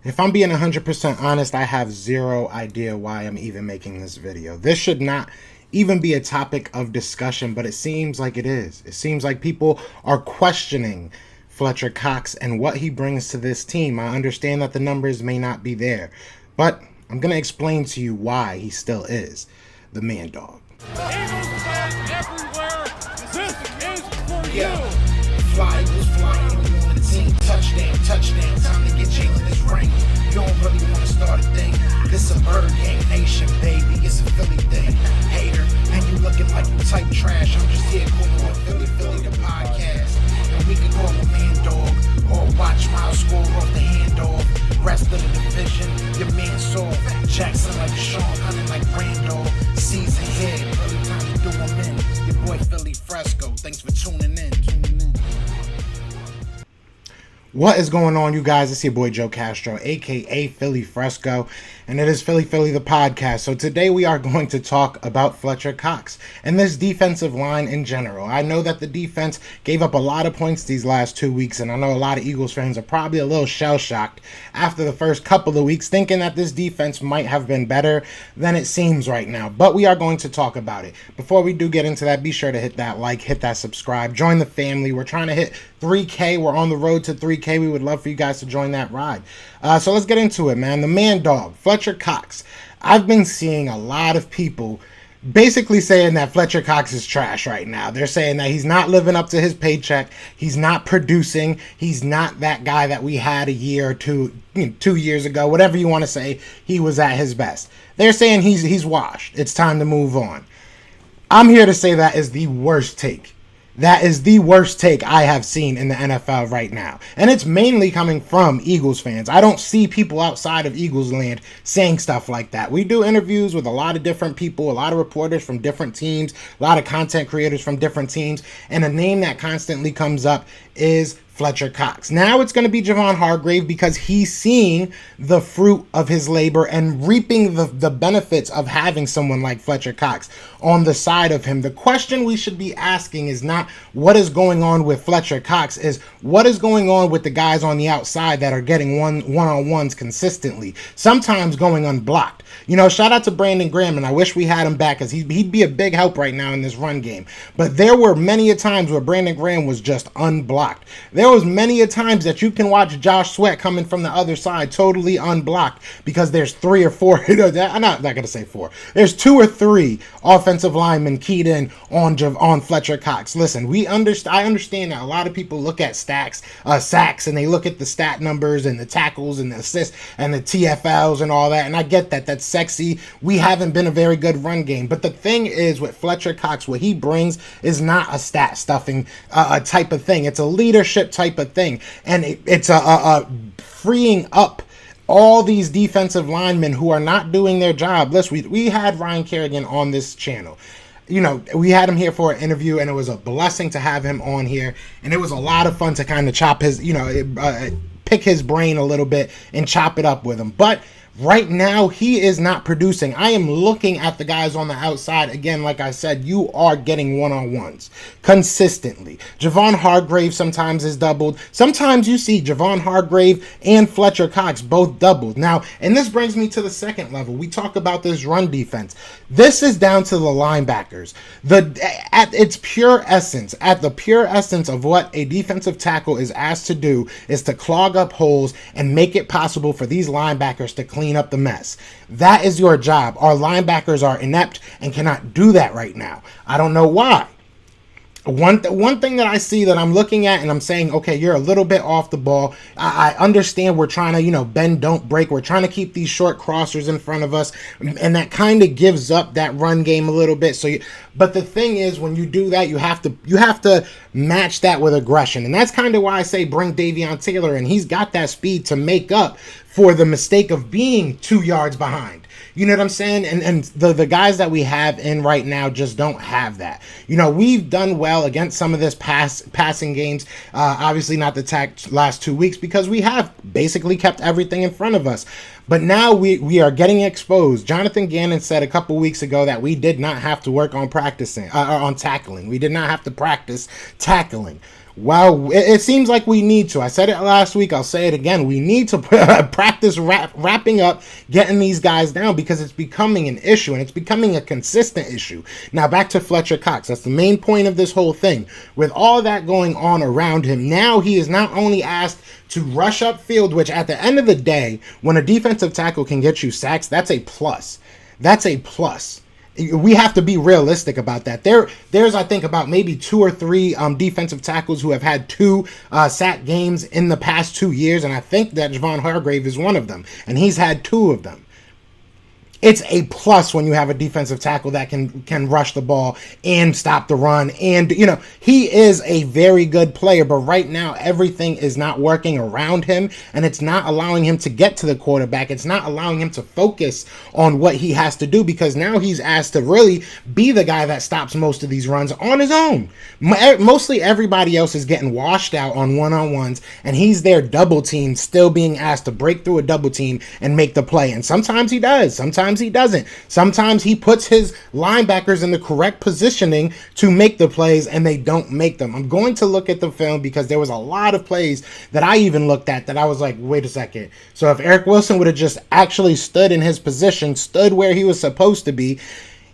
If I'm being 100% honest, I have zero idea why I'm even making this video. This should not even be a topic of discussion, but it seems like it is. It seems like people are questioning Fletcher Cox and what he brings to this team. I understand that the numbers may not be there, but I'm going to explain to you why he still is the man dog. Eagles fans everywhere, this is for you. Yeah. Fly was flying on the team. Touchdown, touchdown. Time to get Jalen this ring. You don't really want to start a thing. This a bird gang nation, baby. It's a Philly thing. Hater, and you looking like you type trash. I'm just here calling on Philly the podcast. And we can call a man dog or watch Miles score off the handoff. Rest of the division, your man soft. Jackson like Sean, hunting like Randolph. Season here, really time to do them in. Your boy Philly Fresco. Thanks for tuning in. What is going on, you guys? It's your boy Joe Castro, aka Philly Fresco, and it is Philly the podcast. So today we are going to talk about Fletcher Cox and this defensive line in general. I know that the defense gave up a lot of points these last 2 weeks, and I know a lot of Eagles fans are probably a little shell-shocked after the first couple of weeks, thinking that this defense might have been better than it seems right now. But we are going to talk about it. Before we do get into that, be sure to hit that like, hit that subscribe, join the family. We're trying to hit 3K. We're on the road to 3K. We would love for you guys to join that ride. So let's get into it, man. The man dog, Fletcher Cox. I've been seeing a lot of people basically saying that Fletcher Cox is trash right now. They're saying that he's not living up to his paycheck. He's not producing. He's not that guy that we had a year or two, 2 years ago. Whatever you want to say, he was at his best. They're saying he's washed. It's time to move on. I'm here to say that is the worst take. That is the worst take I have seen in the NFL right now. And it's mainly coming from Eagles fans. I don't see people outside of Eagles land saying stuff like that. We do interviews with a lot of different people, a lot of reporters from different teams, a lot of content creators from different teams, and a name that constantly comes up is Fletcher Cox. Now it's going to be Javon Hargrave because he's seeing the fruit of his labor and reaping the benefits of having someone like Fletcher Cox on the side of him. The question we should be asking is not what is going on with Fletcher Cox, is what is going on with the guys on the outside that are getting one-on-ones consistently, sometimes going unblocked. Shout out to Brandon Graham, and I wish we had him back because he'd be a big help right now in this run game. But there were many a times where Brandon Graham was just unblocked. There was many a times that you can watch Josh Sweat coming from the other side totally unblocked because there's 3 or 4, I'm not going to say 4. There's 2 or 3 offensive linemen keyed in on Fletcher Cox. Listen, I understand that a lot of people look at sacks, and they look at the stat numbers and the tackles and the assists and the TFLs and all that, and I get that. That's sexy. We haven't been a very good run game, but the thing is with Fletcher Cox, what he brings is not a stat stuffing type of thing. It's a leadership type of thing, and it's a freeing up all these defensive linemen who are not doing their job. Listen, we had Ryan Kerrigan on this channel. We had him here for an interview, and it was a blessing to have him on here, and it was a lot of fun to kind of chop his, pick his brain a little bit and chop it up with him. But right now, he is not producing. I am looking at the guys on the outside. Again, like I said, you are getting one-on-ones consistently. Javon Hargrave sometimes is doubled. Sometimes you see Javon Hargrave and Fletcher Cox both doubled. Now, and this brings me to the second level. We talk about this run defense. This is down to the linebackers. At the pure essence of what a defensive tackle is asked to do is to clog up holes and make it possible for these linebackers to clean up the mess. That is your job. Our linebackers are inept and cannot do that right now. I don't know why. One thing that I see that I'm looking at and I'm saying, okay, you're a little bit off the ball. I understand we're trying to, bend, don't break. We're trying to keep these short crossers in front of us, and that kind of gives up that run game a little bit. But the thing is, when you do that, you have to match that with aggression, and that's kind of why I say bring Davion Taylor in. He's got that speed to make up for the mistake of being 2 yards behind. You know what I'm saying? And the guys that we have in right now just don't have that. We've done well against some of this passing games. Obviously not the last 2 weeks because we have basically kept everything in front of us. But now we are getting exposed. Jonathan Gannon said a couple weeks ago that we did not have to work on practicing, on tackling. We did not have to practice tackling. Well, it seems like we need to. I said it last week. I'll say it again. We need to practice wrapping up, getting these guys down, because it's becoming an issue, and it's becoming a consistent issue. Now, back to Fletcher Cox. That's the main point of this whole thing. With all that going on around him, now he is not only asked to rush upfield, which at the end of the day, when a defensive tackle can get you sacks, that's a plus. That's a plus. We have to be realistic about that. There's I think about maybe 2 or 3 defensive tackles who have had 2 sack games in the past 2 years, and I think that Javon Hargrave is one of them, and he's had 2 of them. It's a plus when you have a defensive tackle that can rush the ball and stop the run. And, he is a very good player, but right now everything is not working around him, and it's not allowing him to get to the quarterback. It's not allowing him to focus on what he has to do, because now he's asked to really be the guy that stops most of these runs on his own. Mostly everybody else is getting washed out on one-on-ones, and he's there double team, still being asked to break through a double team and make the play. And sometimes he does. Sometimes he doesn't. Sometimes he puts his linebackers in the correct positioning to make the plays, and they don't make them. I'm going to look at the film, because there was a lot of plays that I even looked at that I was like, wait a second. So if Eric Wilson would have just actually stood in his position, stood where he was supposed to be,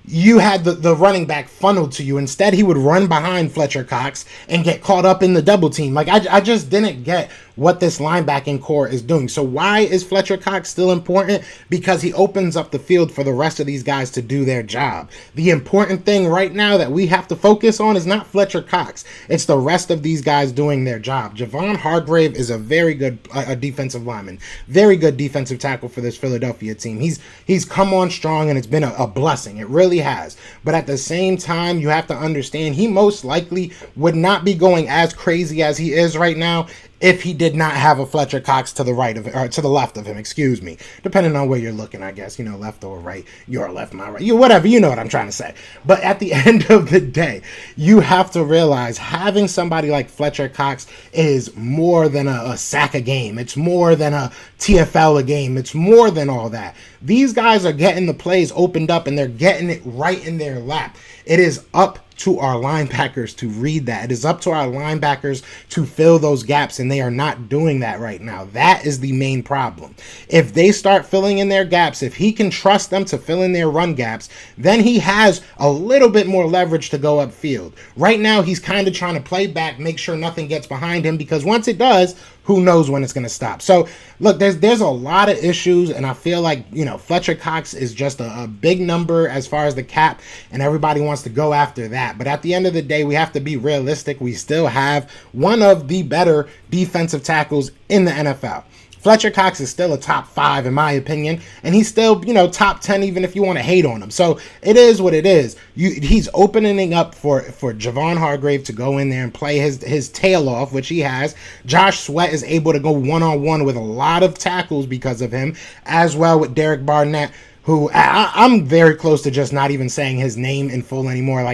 you had the running back funneled to you. Instead, he would run behind Fletcher Cox and get caught up in the double team. Like, I just didn't get what this linebacking core is doing. So why is Fletcher Cox still important? Because he opens up the field for the rest of these guys to do their job. The important thing right now that we have to focus on is not Fletcher Cox. It's the rest of these guys doing their job. Javon Hargrave is a very good defensive lineman, very good defensive tackle for this Philadelphia team. He's come on strong, and it's been a blessing. It really has. But at the same time, you have to understand he most likely would not be going as crazy as he is right now if he did not have a Fletcher Cox to the right of, or to the left of him, excuse me, depending on where you're looking, I guess, left or right, your left, my right, whatever, you know what I'm trying to say. But at the end of the day, you have to realize having somebody like Fletcher Cox is more than a sack a game. It's more than a TFL a game. It's more than all that. These guys are getting the plays opened up, and they're getting it right in their lap. It is up to our linebackers to read that. It is up to our linebackers to fill those gaps, and they are not doing that right now. That is the main problem. If they start filling in their gaps, if he can trust them to fill in their run gaps, then he has a little bit more leverage to go upfield. Right now, he's kind of trying to play back, make sure nothing gets behind him, because once it does, who knows when it's going to stop. So, look, there's a lot of issues, and I feel like, Fletcher Cox is just a big number as far as the cap, and everybody wants to go after that. But at the end of the day, we have to be realistic. We still have one of the better defensive tackles in the NFL. Fletcher Cox is still a top 5 in my opinion, and he's still, top 10 even if you want to hate on him. So it is what it is. He's opening up for Javon Hargrave to go in there and play his tail off, which he has. Josh Sweat is able to go one-on-one with a lot of tackles because of him, as well with Derek Barnett, who I'm very close to just not even saying his name in full anymore.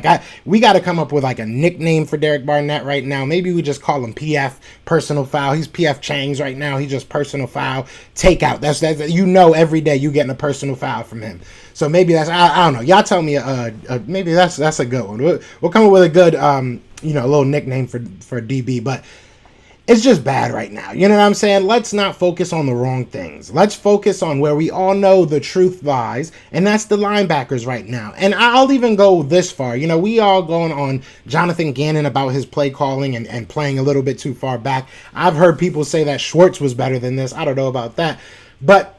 We got to come up with a nickname for Derek Barnett right now. Maybe we just call him PF, personal foul. He's PF Chang's right now. He's just personal foul, takeout. That's every day you getting a personal foul from him. So maybe that's, I don't know. Y'all tell me, maybe that's a good one. We'll come up with a good, little nickname for DB, but it's just bad right now. You know what I'm saying? Let's not focus on the wrong things. Let's focus on where we all know the truth lies, and that's the linebackers right now. And I'll even go this far. We all going on Jonathan Gannon about his play calling and playing a little bit too far back. I've heard people say that Schwartz was better than this. I don't know about that. But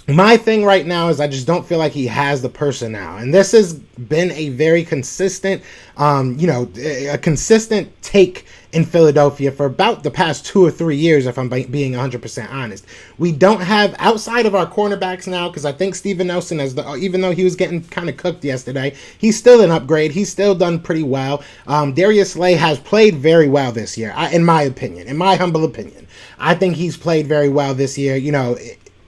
my thing right now is I just don't feel like he has the personnel. And this has been a very consistent, a consistent take in Philadelphia for about the past 2 or 3 years, if I'm being 100% honest. We don't have, outside of our cornerbacks now, because I think Steven Nelson, even though he was getting kind of cooked yesterday, he's still an upgrade. He's still done pretty well. Darius Slay has played very well this year, in my opinion, in my humble opinion. I think he's played very well this year,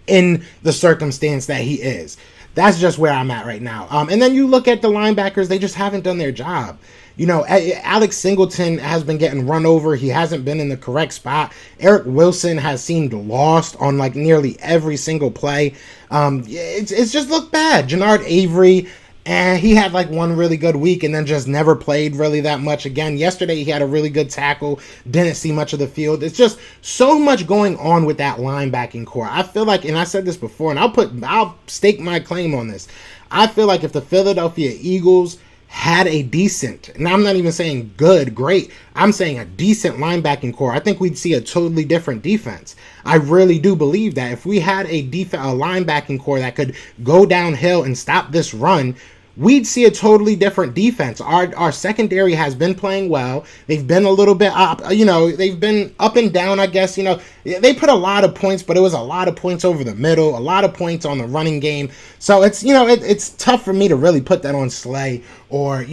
in the circumstance that he is. That's just where I'm at right now. And then you look at the linebackers, they just haven't done their job. Alex Singleton has been getting run over. He hasn't been in the correct spot. Eric Wilson has seemed lost on nearly every single play. It's just looked bad. Jannard Avery, And he had like one really good week and then just never played really that much again. Yesterday, he had a really good tackle, didn't see much of the field. It's just so much going on with that linebacking core. I feel like, and I said this before, and I'll stake my claim on this. I feel like if the Philadelphia Eagles had a decent, and I'm not even saying good, great, I'm saying a decent linebacking core, I think we'd see a totally different defense. I really do believe that if we had a linebacking core that could go downhill and stop this run, we'd see a totally different defense. Our secondary has been playing well. They've been a little bit up, they've been up and down, I guess. They put a lot of points, but it was a lot of points over the middle, a lot of points on the running game. So it's, it's tough for me to really put that on Slay or,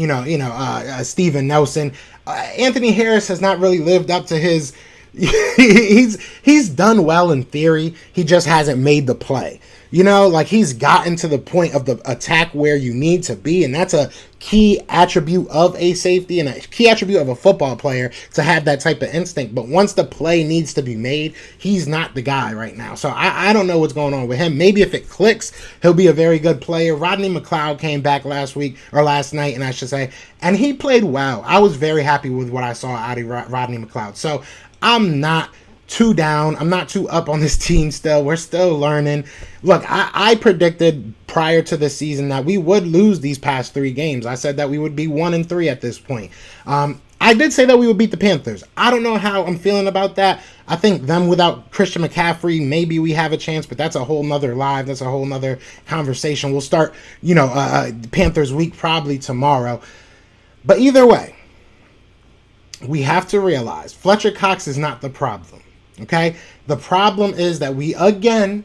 Steven Nelson. Anthony Harris has not really lived up to his, he's done well in theory. He just hasn't made the play. He's gotten to the point of the attack where you need to be, and that's a key attribute of a safety and a key attribute of a football player to have that type of instinct. But once the play needs to be made, he's not the guy right now. So I don't know what's going on with him. Maybe if it clicks, he'll be a very good player. Rodney McLeod came back last night, and I should say, and he played well. I was very happy with what I saw out of Rodney McLeod. So I'm not too down. I'm not too up on this team still. We're still learning. Look, I predicted prior to the season that we would lose these past 3 games. I said that we would be 1-3 at this point. I did say that we would beat the Panthers. I don't know how I'm feeling about that. I think them without Christian McCaffrey, maybe we have a chance, but that's a whole nother live. That's a whole nother conversation. We'll start, Panthers week probably tomorrow. But either way, we have to realize Fletcher Cox is not the problem. Okay? The problem is that we, again,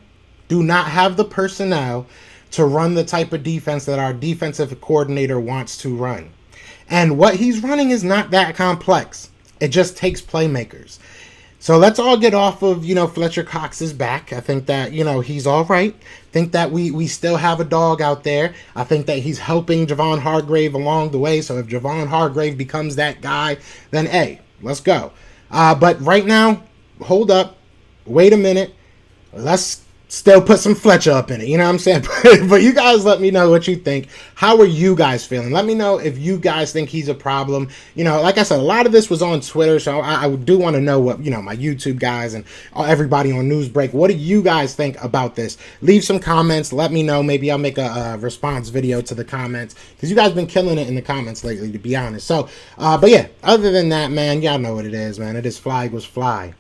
do not have the personnel to run the type of defense that our defensive coordinator wants to run. And what he's running is not that complex. It just takes playmakers. So let's all get off of, Fletcher Cox's back. I think that, he's all right. I think that we still have a dog out there. I think that he's helping Javon Hargrave along the way. So if Javon Hargrave becomes that guy, then, hey, let's go. But right now, hold up, wait a minute, let's still put some Fletcher up in it, you know what I'm saying? But you guys let me know what you think. How are you guys feeling? Let me know if you guys think he's a problem. Like I said, a lot of this was on Twitter, so I do want to know what, my YouTube guys and everybody on Newsbreak, what do you guys think about this? Leave some comments, let me know. Maybe I'll make a response video to the comments, because you guys been killing it in the comments lately, to be honest. So, but yeah, other than that, man, y'all know what it is, man. It is Fly Eagles Fly,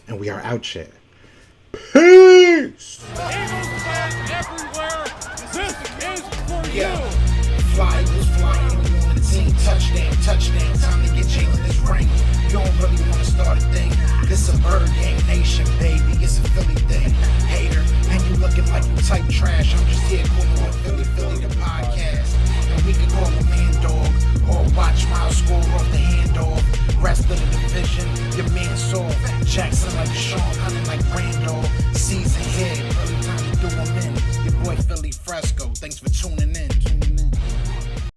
and we are out here. Peace! Eagles fans everywhere, this is for you. Yeah. Fly Eagles flying on the team. Touchdown. Time to get Jalen this ring. You don't really want to start a thing. This a bird gang nation, baby. It's a Philly thing. Hater, and you looking like you type trash. I'm just here calling on Philly the podcast. And we can call a man dog or watch Miles score off the handoff. Rest of the division, your man soft. Jackson like Sean, hunting like Randall. Season here, early time to do them in. Your boy Philly Fresco, thanks for tuning in.